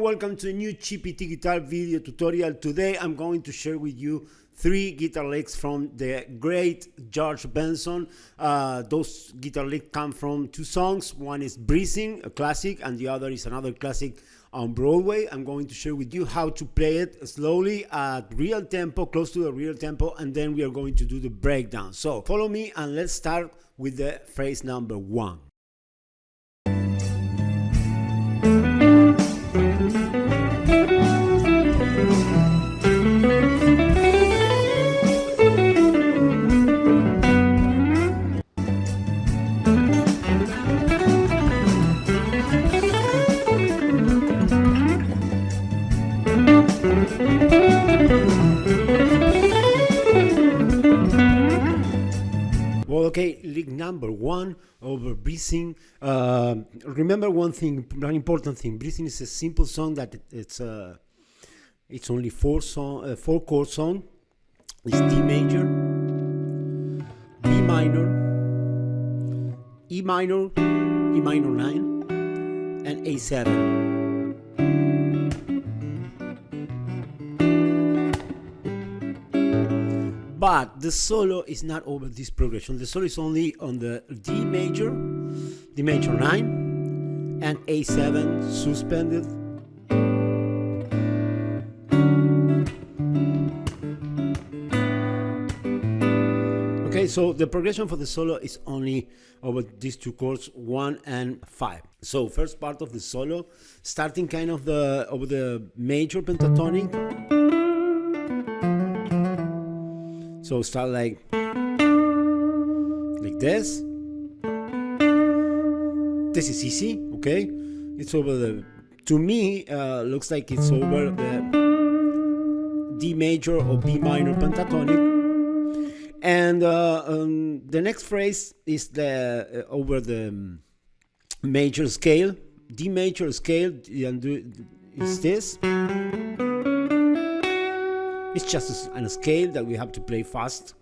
welcome to a new GPT guitar video tutorial. Today I'm going to share with you 3 guitar licks from the great George Benson. Those guitar licks come from 2 songs. One is Breezing, a classic, and the other is another classic on Broadway. I'm going to share with you how to play it slowly at real tempo, close to the real tempo, and then we are going to do the breakdown. So follow me and let's start with the phrase number 1. Well, okay, lick number 1 over Breezing. Remember one thing, an important thing. Breezing is a simple song that it's only 4 chord song. It's D major, B minor, E minor, E minor 9, and A7. But the solo is not over this progression. The solo is only on the D major 9, and A7 suspended. Okay, so the progression for the solo is only over these 2 chords, 1 and 5. So first part of the solo, starting kind of over the major pentatonic. So start like this. This is easy, okay? It's over to me, looks like it's over the D major or B minor pentatonic. And the next phrase is over the major scale, D major scale, and is this. It's just a scale that we have to play fast.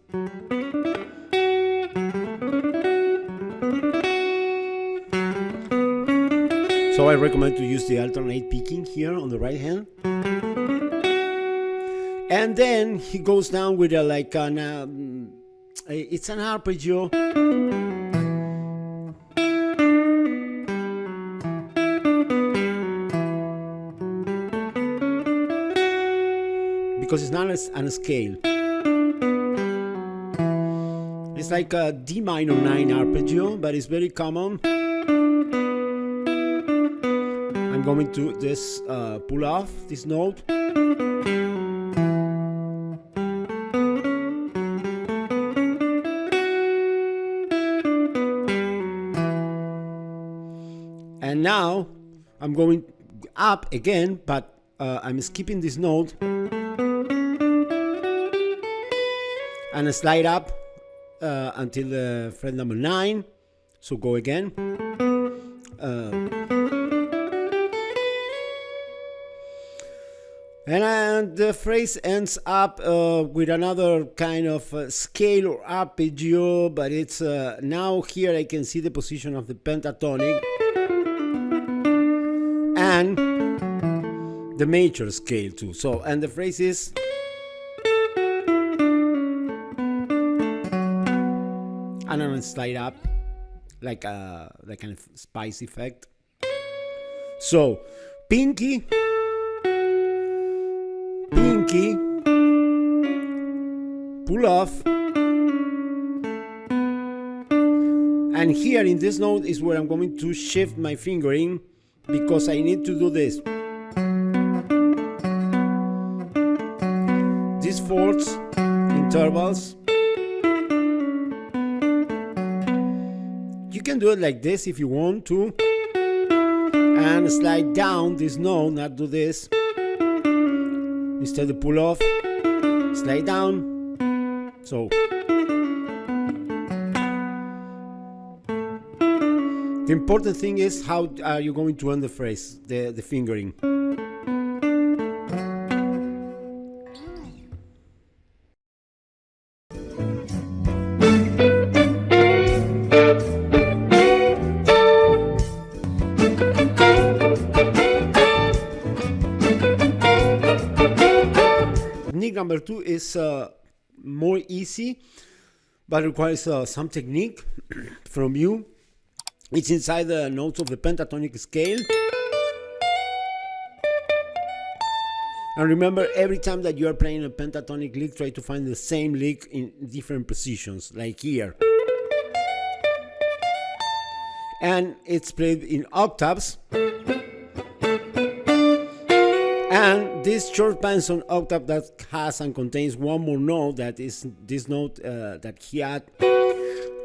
So I recommend to use the alternate picking here on the right hand. And then he goes down with it's an arpeggio. Because it's not on a scale. It's like a D minor 9 arpeggio, but it's very common. I'm going to pull off this note. And now I'm going up again, but I'm skipping this note. And slide up until the fret number 9. So go again. And the phrase ends up with another kind of scale or arpeggio, but it's now here I can see the position of the pentatonic and the major scale too. So, and the phrase is and then slide up like a kind of spice effect. So pinky, pull off, and here in this note is where I'm going to shift my fingering because I need to do this. These 4ths intervals. You can do it like this if you want to, and slide down this note, not do this. Instead of pull off, slide down. So the important thing is how are you going to end the phrase, the fingering. number 2 is more easy, but requires some technique from you. It's inside the notes of the pentatonic scale. And remember, every time that you are playing a pentatonic lick, try to find the same lick in different positions, like here. And it's played in octaves. And this George Benson octave that has and contains one more note, that is this note that he had,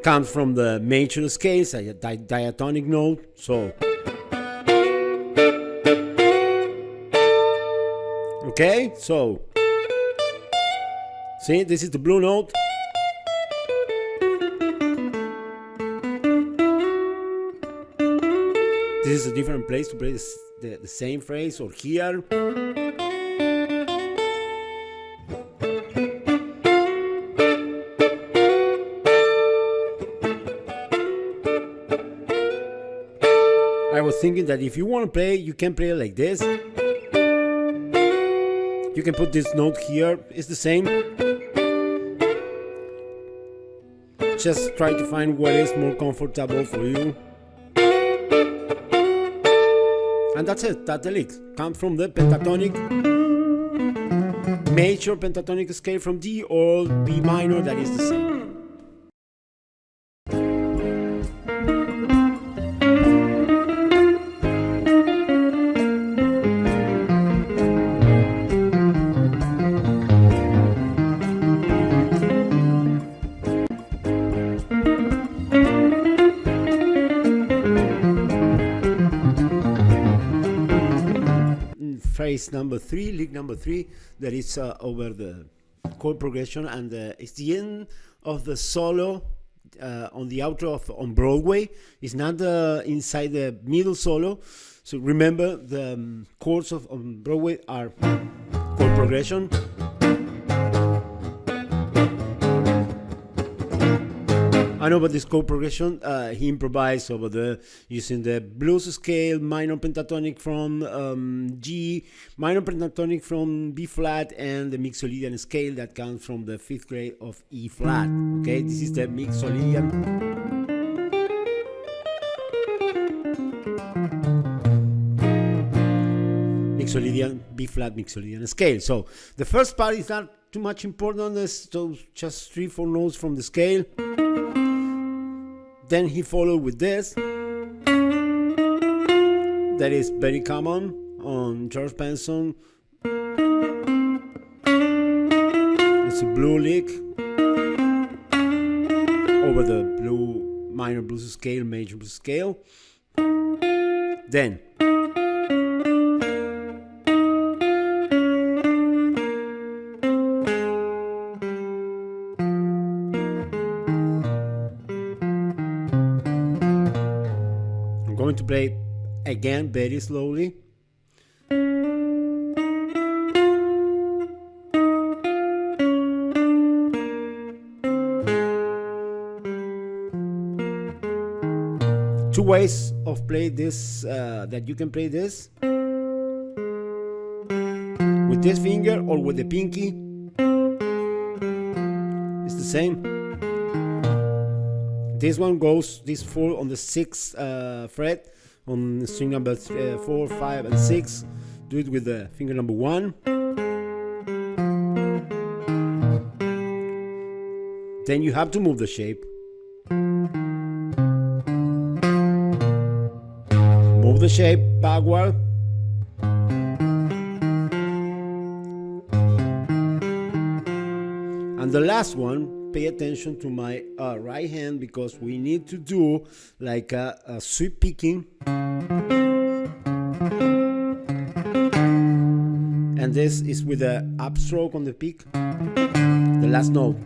comes from the major scales, a diatonic note. So, okay, so see, this is the blue note. This is a different place to play the same phrase, or here. I was thinking that if you want to play, you can play it like this. You can put this note here, it's the same. Just try to find what is more comfortable for you. And that's it, that's the lick. Comes from the pentatonic, major pentatonic scale from D or B minor, that is the same. Phrase number 3, lick number 3, that is over the chord progression, and it's the end of the solo on the outro on Broadway. It's not inside the middle solo. So remember, the chords on Broadway are chord progression. I know about this chord progression. He improvised over using the blues scale, minor pentatonic from G, minor pentatonic from B flat, and the Mixolydian scale that comes from the 5th grade of E flat. Okay, this is the Mixolydian. B flat Mixolydian scale. So the first part is not too much important. It's just 3-4 notes from the scale. Then he followed with this, that is very common on George Benson. It's a blue lick over the blue minor blues scale, major blues scale. Then to play again very slowly. Two ways of play this, that you can play this with this finger or with the pinky. It's the same. This one goes, this 4 on the 6th fret on string number 4, 5, and 6. Do it with the finger number 1. Then you have to move the shape. Move the shape backward. And the last one, pay attention to my right hand, because we need to do like a sweep picking, and this is with the upstroke on the pick, the last note.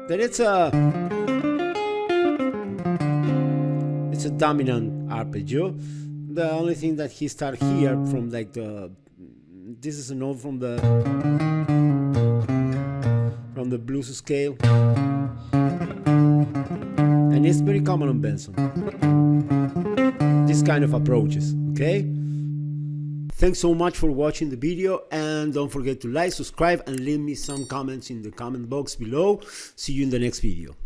Then it's a dominant arpeggio. The only thing that he starts here from like this is a note from the blues scale, and it's very common on Benson, this kind of approaches. Okay, Thanks so much for watching the video, and don't forget to like, subscribe, and leave me some comments in the comment box below. See you in the next video.